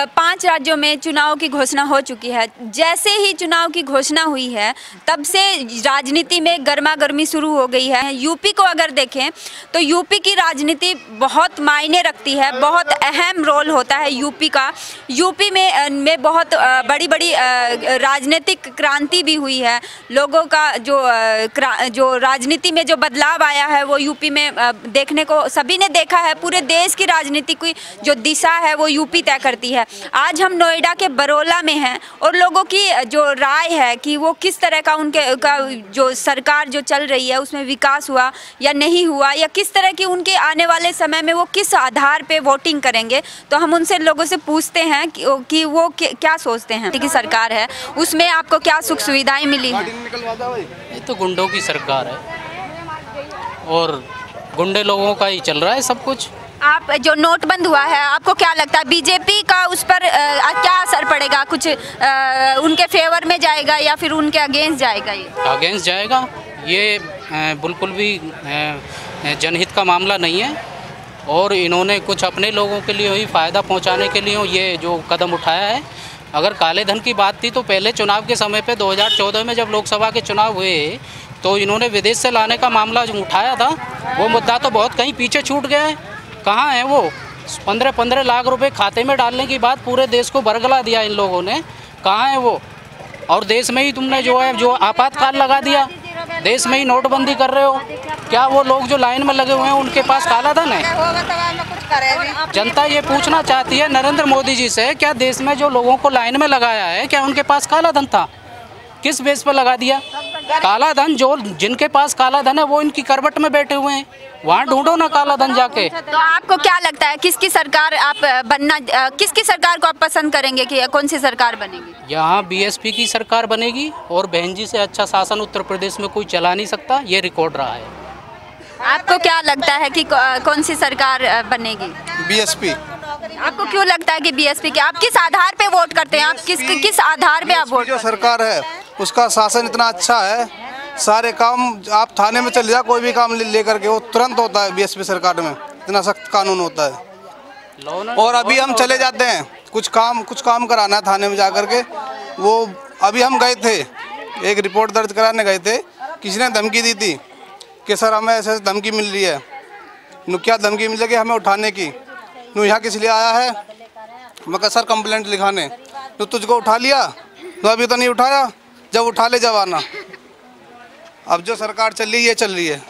5 राज्यों में चुनाव की घोषणा हो चुकी है। जैसे ही चुनाव की घोषणा हुई है तब से राजनीति में गर्मा गर्मी शुरू हो गई है। यूपी को अगर देखें तो यूपी की राजनीति बहुत मायने रखती है, बहुत अहम रोल होता है यूपी का। यूपी में बहुत बड़ी बड़ी राजनीतिक क्रांति भी हुई है। लोगों का जो राजनीति में जो बदलाव आया है वो यूपी में देखने को सभी ने देखा है। पूरे देश की राजनीति की जो दिशा है वो यूपी तय करती है। आज हम नोएडा के बरोला में हैं और लोगों की जो राय है कि वो किस तरह का जो सरकार जो चल रही है उसमें विकास हुआ या नहीं हुआ, या किस तरह की उनके आने वाले समय में वो किस आधार पे वोटिंग करेंगे। तो हम उनसे लोगों से पूछते हैं कि वो क्या सोचते हैं कि सरकार है उसमें आपको क्या सुख सुविधाएं मिली हैं। ये तो गुंडों की सरकार है और गुंडे लोगों का ही चल रहा है सब कुछ। आप जो नोटबंद हुआ है आपको क्या लगता है बीजेपी का उस पर क्या असर पड़ेगा? कुछ उनके फेवर में जाएगा या फिर उनके अगेंस्ट जाएगा? ये अगेंस्ट जाएगा। ये बिल्कुल भी जनहित का मामला नहीं है और इन्होंने कुछ अपने लोगों के लिए ही फ़ायदा पहुंचाने के लिए ये जो कदम उठाया है। अगर काले धन की बात थी तो पहले चुनाव के समय पे 2014 में जब लोकसभा के चुनाव हुए तो इन्होंने विदेश से लाने का मामला जो उठाया था वो मुद्दा तो बहुत कहीं पीछे छूट गया है। कहाँ है वो? 15-15 लाख रुपए खाते में डालने की बात पूरे देश को बरगला दिया इन लोगों ने। कहाँ है वो? और देश में ही तुमने जो आपातकाल लगा दिया, देश में ही नोटबंदी कर रहे हो। क्या वो लोग जो लाइन में लगे हुए हैं उनके पास काला धन है? जनता ये पूछना चाहती है नरेंद्र मोदी जी से, क्या देश में जो लोगों को लाइन में लगाया है क्या उनके पास काला धन था? किस बेस पर लगा दिया? काला धन जिनके पास काला धन है वो इनकी करवट में बैठे हुए हैं, वहाँ ढूंढो ना काला धन जाके। तो आपको क्या लगता है किसकी सरकार किसकी सरकार को आप पसंद करेंगे कि कौन सी सरकार बनेगी? यहाँ बीएसपी की सरकार बनेगी और बहन जी से अच्छा शासन उत्तर प्रदेश में कोई चला नहीं सकता, ये रिकॉर्ड रहा है। आपको क्या लगता है कि कौन सी सरकार बनेगी? बीएसपी। आपको क्यों लगता है कि बीएसपी? के आप किस आधार पे वोट करते हैं? आप किस आधार पे आप वोट? जो सरकार है उसका शासन इतना अच्छा है, सारे काम आप थाने में चले जाओ कोई भी काम लेकर के वो तुरंत होता है। बीएसपी सरकार में इतना सख्त कानून होता है। और अभी हम चले जाते हैं कुछ काम कराना है थाने में जा कर के, वो अभी हम गए थे एक रिपोर्ट दर्ज कराने गए थे, किसी ने धमकी दी थी कि सर हमें ऐसे धमकी मिल रही है। क्या धमकी मिल रही है हमें उठाने की? यहाँ किस लिए आया है? मैं कहा सर कंप्लेंट लिखाने। तो तुझको उठा लिया? तो अभी तो नहीं उठाया, जब उठा ले जब आना। अब जो सरकार चल रही है चल रही है।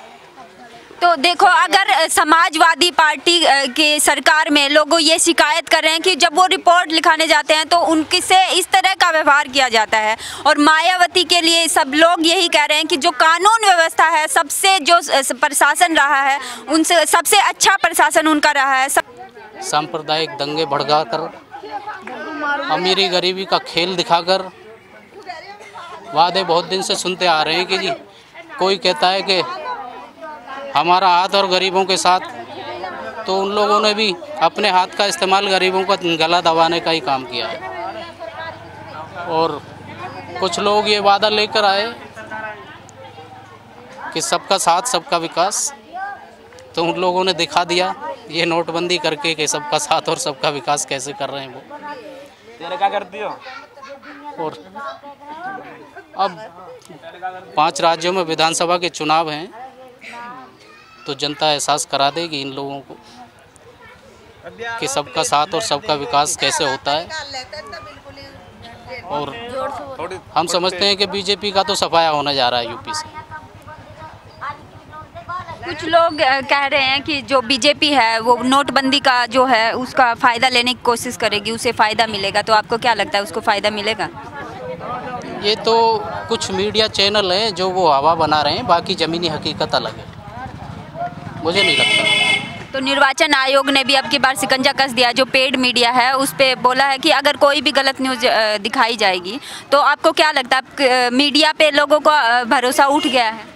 तो देखो, अगर समाजवादी पार्टी के सरकार में लोग ये शिकायत कर रहे हैं कि जब वो रिपोर्ट लिखाने जाते हैं तो उनकी से इस तरह का व्यवहार किया जाता है, और मायावती के लिए सब लोग यही कह रहे हैं कि जो कानून व्यवस्था है, सबसे जो प्रशासन रहा है उनसे सबसे अच्छा प्रशासन उनका रहा है। सांप्रदायिक दंगे भड़काकर, अमीरी गरीबी का खेल दिखाकर, वादे बहुत दिन से सुनते आ रहे हैं कि जी कोई कहता है कि हमारा हाथ और गरीबों के साथ, तो उन लोगों ने भी अपने हाथ का इस्तेमाल गरीबों का गला दबाने का ही काम किया है। और कुछ लोग ये वादा लेकर आए कि सबका साथ सबका विकास, तो उन लोगों ने दिखा दिया ये नोटबंदी करके कि सबका साथ और सबका विकास कैसे कर रहे हैं वो। तेरे क्या कर दियो? और अब 5 राज्यों में विधानसभा के चुनाव हैं तो जनता एहसास करा देगी इन लोगों को कि सबका साथ और सबका विकास कैसे होता है। और हम समझते हैं कि बीजेपी का तो सफाया होने जा रहा है यूपी से। कुछ लोग कह रहे हैं कि जो बीजेपी है वो नोटबंदी का जो है उसका फ़ायदा लेने की कोशिश करेगी, उसे फ़ायदा मिलेगा। तो आपको क्या लगता है उसको फ़ायदा मिलेगा? ये तो कुछ मीडिया चैनल हैं जो वो हवा बना रहे हैं, बाकी ज़मीनी हकीकत अलग है, मुझे नहीं लगता। तो निर्वाचन आयोग ने भी अब की बार शिकंजा कस दिया, जो पेड मीडिया है उस पर बोला है कि अगर कोई भी गलत न्यूज़ दिखाई जाएगी तो आपको क्या लगता है मीडिया पे लोगों का भरोसा उठ गया है?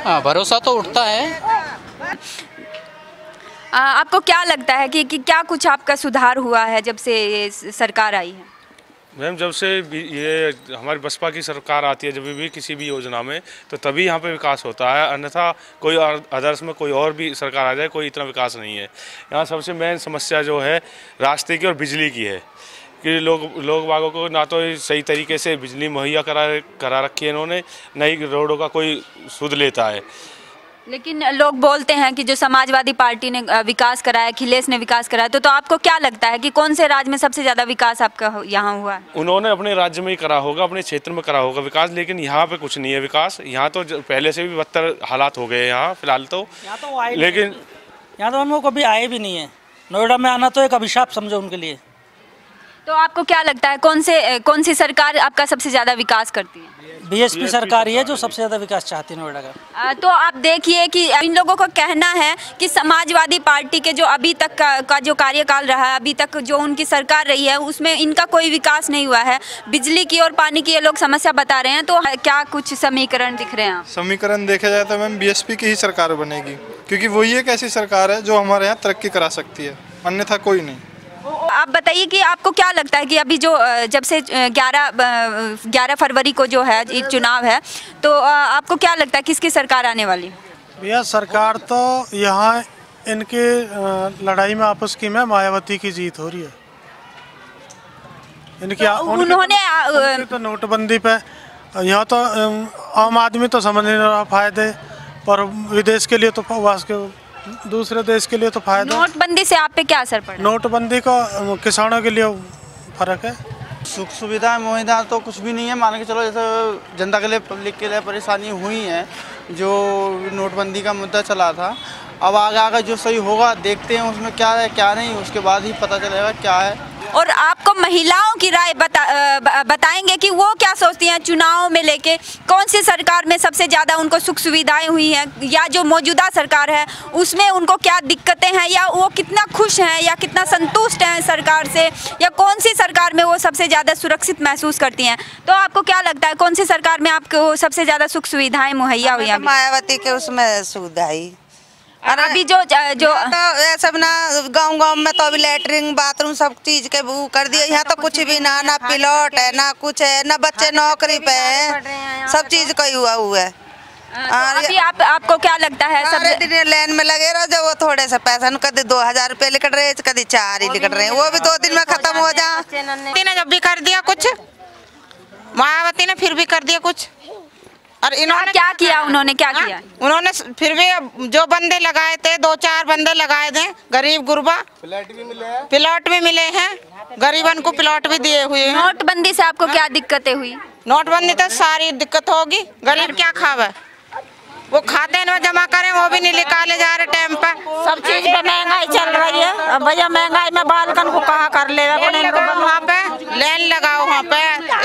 हाँ, भरोसा तो उठता है। आपको क्या लगता है कि क्या कुछ आपका सुधार हुआ है जब से ये सरकार आई है? मैम जब से ये हमारी बसपा की सरकार आती है, जब भी किसी भी योजना में, तो तभी यहाँ पे विकास होता है, अन्यथा कोई अदर्स में कोई और भी सरकार आ जाए कोई इतना विकास नहीं है। यहाँ सबसे मेन समस्या जो है रास्ते की और बिजली की है कि लोग बागों को ना तो सही तरीके से बिजली मुहैया करा रखी है इन्होंने, न ही रोडों का कोई सुध लेता है। लेकिन लोग बोलते हैं कि जो समाजवादी पार्टी ने विकास कराया, अखिलेश ने विकास कराया, तो आपको क्या लगता है कि कौन से राज्य में सबसे ज़्यादा विकास आपका यहाँ हुआ है? उन्होंने अपने राज्य में ही करा होगा, अपने क्षेत्र में करा होगा विकास, लेकिन यहाँ पे कुछ नहीं है विकास। यहाँ तो पहले से भी बदतर हालात हो गए यहाँ फिलहाल तो लेकिन यहाँ तो हम लोग कभी आए भी नहीं है। नोएडा में आना तो एक अभिशाप समझो उनके लिए। तो आपको क्या लगता है कौन सी सरकार आपका सबसे ज़्यादा विकास करती है? बीएसपी सरकार ही है जो सबसे ज़्यादा विकास चाहती है नोएडा का। तो आप देखिए कि इन लोगों का कहना है कि समाजवादी पार्टी के जो अभी तक का जो कार्यकाल रहा है, अभी तक जो उनकी सरकार रही है, उसमें इनका कोई विकास नहीं हुआ है। बिजली की और पानी की ये लोग समस्या बता रहे हैं, तो क्या कुछ समीकरण दिख रहे हैं? समीकरण देखा जाए तो मैम बीएसपी की ही सरकार बनेगी, क्योंकि वही एक ऐसी सरकार है जो हमारे यहाँ तरक्की करा सकती है, अन्यथा कोई नहीं। आप बताइए कि आपको क्या लगता है कि अभी जो जब से 11 फरवरी को जो है चुनाव है, तो आपको क्या लगता है किसकी सरकार आने वाली? भैया सरकार तो यहाँ इनके लड़ाई में आपस की में मायावती की जीत हो रही है। इनकी उन्होंने तो नोटबंदी पे यहाँ तो आम आदमी तो समझ नहीं रहा फायदे, पर विदेश के लिए तो वास के दूसरे देश के लिए तो फायदा। नोटबंदी से आप पे क्या असर पड़ा? नोटबंदी का किसानों के लिए फर्क है। सुख सुविधा मुहैया तो कुछ भी नहीं है। मान के चलो जैसे जनता के लिए, पब्लिक के लिए परेशानी हुई है, जो नोटबंदी का मुद्दा चला था। अब आगे जो सही होगा देखते हैं, उसमें क्या है क्या नहीं, उसके बाद ही पता चलेगा क्या है। और आपको महिलाओं की राय बताएंगे कि वो क्या सोचती हैं चुनाव में लेके, कौन सी सरकार में सबसे ज़्यादा उनको सुख सुविधाएं हुई हैं, या जो मौजूदा सरकार है उसमें उनको क्या दिक्कतें हैं, या वो कितना खुश हैं या कितना संतुष्ट हैं सरकार से, या कौन सी सरकार में वो सबसे ज़्यादा सुरक्षित महसूस करती हैं। तो आपको क्या लगता है कौन सी सरकार में आपको सबसे ज़्यादा सुख सुविधाएँ मुहैया हुई हैं? मायावती के उसमें सुविधा ही। और अभी जो तो सब ना गांव में तो अभी लैटरिन बाथरूम सब चीज के वो कर दिए। यहाँ तो कुछ भी ना पिलट है ना कुछ है, ना बच्चे नौकरी पे है, सब चीज का हुआ है। अभी आपको क्या लगता है? सारे दिन लाइन में लगे रहो, जब वो थोड़े से पैसा कभी 2000 रुपये लिखट रहे, कभी 4 ही लिखट रहे, वो भी 2 दिन में खत्म हो जाए। ने जब भी कर दिया कुछ, मायावती ने फिर भी कर दिया कुछ। और इन्होंने क्या किया? उन्होंने क्या किया? उन्होंने फिर भी जो बंदे लगाए थे, 2-4 बंदे लगाए थे, गरीब गुरबा प्लॉट भी मिले हैं, गरीबन को प्लॉट भी दिए हुए हैं। नोटबंदी से आपको क्या दिक्कतें हुई? नोटबंदी तो सारी दिक्कत होगी। गरीब क्या खावे, वो खाते हैं जमा करें, वो भी नहीं निकाले जा रहे टाइम पर। सब चीज पे महंगाई चल रही है। अब भैया महंगाई में बालकन को कहाँ कर ले, वहाँ पे लाइन लगाओ, वहाँ पे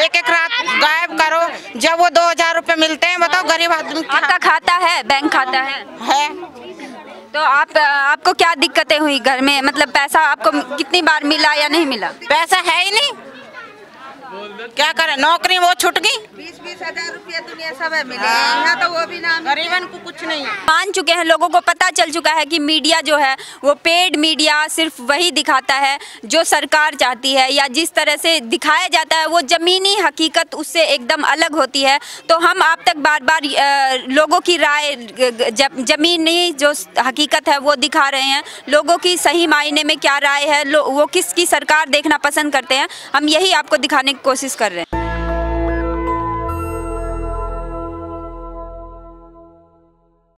एक रात गायब करो, जब वो 2000 रुपये मिलते हैं। बताओ गरीब आदमी आपका खाता है, बैंक खाता है? तो आपको क्या दिक्कतें हुई घर में? मतलब पैसा आपको कितनी बार मिला या नहीं मिला? पैसा है ही नहीं, क्या करें, नौकरी वो छूट गई। 20-20 हजार रुपया दुनिया सब मिले, यहाँ तो वो भी ना, गरीबन को कुछ नहीं है। मान चुके हैं, लोगों को पता चल चुका है कि मीडिया जो है वो पेड मीडिया सिर्फ वही दिखाता है जो सरकार चाहती है, या जिस तरह से दिखाया जाता है वो ज़मीनी हकीकत उससे एकदम अलग होती है। तो हम आप तक बार बार लोगों की राय, ज़मीनी जो हकीकत है वो दिखा रहे हैं। लोगों की सही मायने में क्या राय है, वो किसकी सरकार देखना पसंद करते हैं, हम यही आपको दिखाने की कोशिश कर रहे हैं।